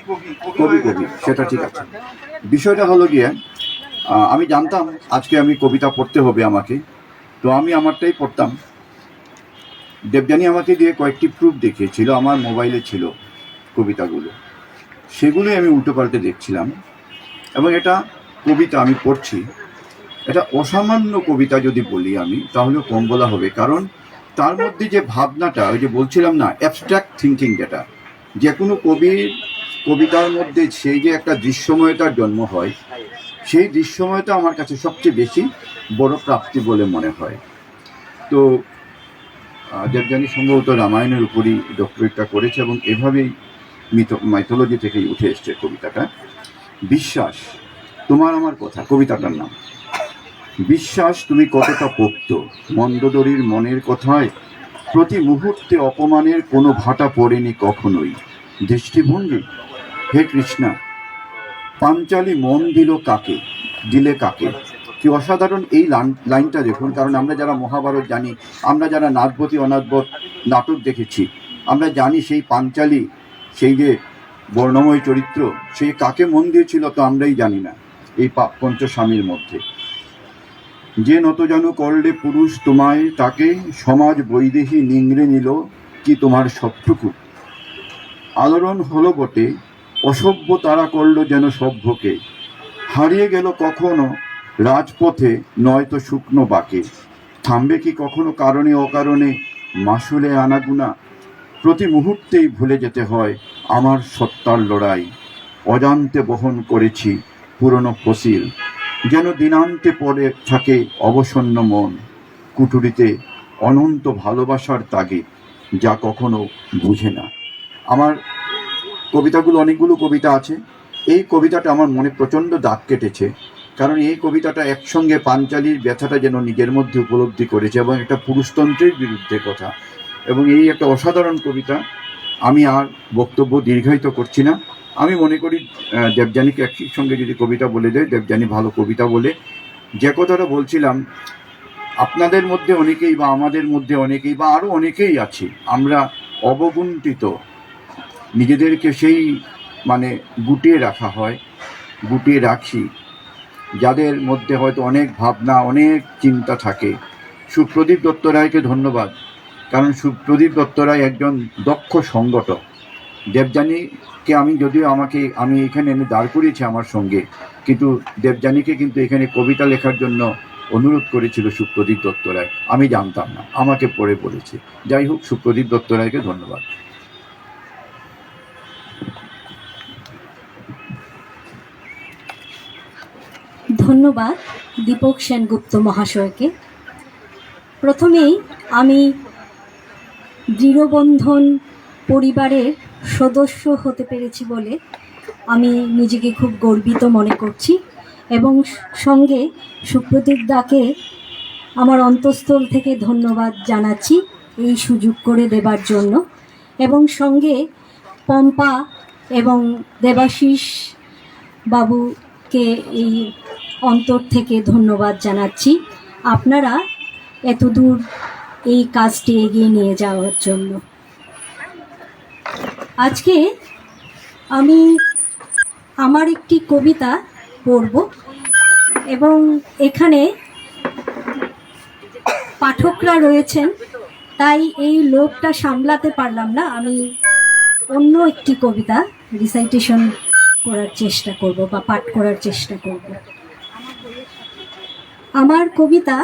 কবি কবি সেটা ঠিক আছে। বিষয়টা হলো গিয়ে আমি জানতাম আজকে আমি কবিতা পড়তে হবে আমাকে, তো আমি আমারটাই পড়তাম। দেবযানী আমাকে দিয়ে কয়েকটি প্রুফ দেখিয়েছিল, আমার মোবাইলে ছিল কবিতাগুলো, সেগুলোই আমি উল্টো পাল্টে দেখছিলাম। এবং এটা কবিতা আমি পড়ছি, এটা অসামান্য কবিতা যদি বলি আমি তাহলেও কম বলা হবে, কারণ তার মধ্যে যে ভাবনাটা, ওই যে বলছিলাম না, অ্যাবস্ট্রাক্ট থিঙ্কিং, যেটা যে কোনো কবিতার মধ্যে সেই যে একটা দৃশ্যময়তার জন্ম হয়, সেই দৃশ্যময়তা আমার কাছে সবচেয়ে বেশি বড় প্রাপ্তি বলে মনে হয়। তো দেবযানী সম্ভবত রামায়ণের উপরই ডক্টরেটটা করেছে এবং এভাবেই মাইথোলজি থেকেই উঠে এসছে কবিতাটা। বিশ্বাস তোমার আমার কথা, কবিতাটার নাম। বিশ্বাস তুমি কতটা পোক্ত, মন্দোদরীর মনের কথায় প্রতি মুহূর্তে অপমানের কোনো ভাটা পড়েনি কখনোই। দৃষ্টিভঙ্গি, হে কৃষ্ণা, পাঞ্চালী মন দিলে কাকে। কি অসাধারণ এই লাইনটা দেখুন। কারণ আমরা যারা মহাভারত জানি, আমরা যারা নাথবতী অনাথবত নাটক দেখেছি, আমরা জানি সেই পাঞ্চালী, সেই যে বর্ণময় চরিত্র, সে কাকে মন দিয়েছিল তো আমরাই জানি না। এই পঞ্চস্বামীর মধ্যে যে নতজানু করলে পুরুষ তোমায়, তাকে সমাজ বৈদেহী নিংড়ে নিল কি তোমার সবটুকু। আলোড়ন হলো বটে, অসভ্য তারা করল যেন সভ্যকে, হারিয়ে গেল কখনো রাজপথে নয়তো শুকনো বাকে। থামবে কি কখনো কারণে অকারণে মাসুলে আনাগুনা, প্রতি মুহূর্তেই ভুলে যেতে হয় আমার সত্তার লড়াই। অজান্তে বহন করেছি পুরনো ফসিল, যেন দিনান্তে পড়ে থাকে অবসন্ন মন, কুটুরিতে অনন্ত ভালোবাসার তাগিদ যা কখনো বুঝে না। আমার কবিতাগুলো, অনেকগুলো কবিতা আছে, এই কবিতাটা আমার মনে প্রচণ্ড দাগ কেটেছে, কারণ এই কবিতাটা একসঙ্গে পাঞ্চালীর ব্যথাটা যেন নিজের মধ্যে উপলব্ধি করেছে এবং একটা পুরুষতন্ত্রের বিরুদ্ধে কথা, এবং এই একটা অসাধারণ কবিতা। আমি আর বক্তব্য দীর্ঘায়িত করছি না। আমি মনে করি দেবযানীকে একই সঙ্গে যদি কবিতা বলে দেয়, দেবযানী ভালো কবিতা বলে। যে কথাটা বলছিলাম, আপনাদের মধ্যে অনেকেই বা আমাদের মধ্যে অনেকেই বা আরও অনেকেই আছি, আমরা অবগুণ্ঠিত, নিজেদেরকে সেই গুটিয়ে রাখা হয়, গুটিয়ে রাখি, যাদের মধ্যে হয়তো অনেক ভাবনা, অনেক চিন্তা থাকে। সুপ্রদীপ দত্ত রায়কে ধন্যবাদ, কারণ সুপ্রদীপ দত্ত রায় একজন দক্ষ সংগঠক। দেবযানীকে আমি এখানে এনে দাঁড় করিয়েছি আমার সঙ্গে, কিন্তু দেবযানীকে কিন্তু এখানে কবিতা লেখার জন্য অনুরোধ করেছিল সুপ্রদীপ দত্ত রায়, আমি জানতাম না, আমাকে পড়ে পড়েছে। যাই হোক, সুপ্রদীপ দত্ত রায়কে ধন্যবাদ। ধন্যবাদ দীপক সেনগুপ্ত মহাশয়কে। প্রথমেই আমি দৃঢ়বন্ধন পরিবারের সদস্য হতে পেরেছি বলে আমি নিজেকে খুব গর্বিত মনে করছি, এবং সঙ্গে সুপ্রদীপ দাকে আমার অন্তঃস্থল থেকে ধন্যবাদ জানাচ্ছি এই সুযোগ করে দেবার জন্য, এবং সঙ্গে পম্পা এবং দেবাশিস বাবুকে এই অন্তর থেকে ধন্যবাদ জানাচ্ছি, আপনারা এতদূর এই কাজটি এগিয়ে নিয়ে যাওয়ার জন্য। আজকে আমি আমার একটি কবিতা পড়ব, এবং এখানে পাঠকরা রয়েছেন, তাই এই লোকটা সামলাতে পারলাম না, আমি অন্য একটি কবিতা রিসাইটেশন করার চেষ্টা করব বা পাঠ করার চেষ্টা করব। আমার কবিতা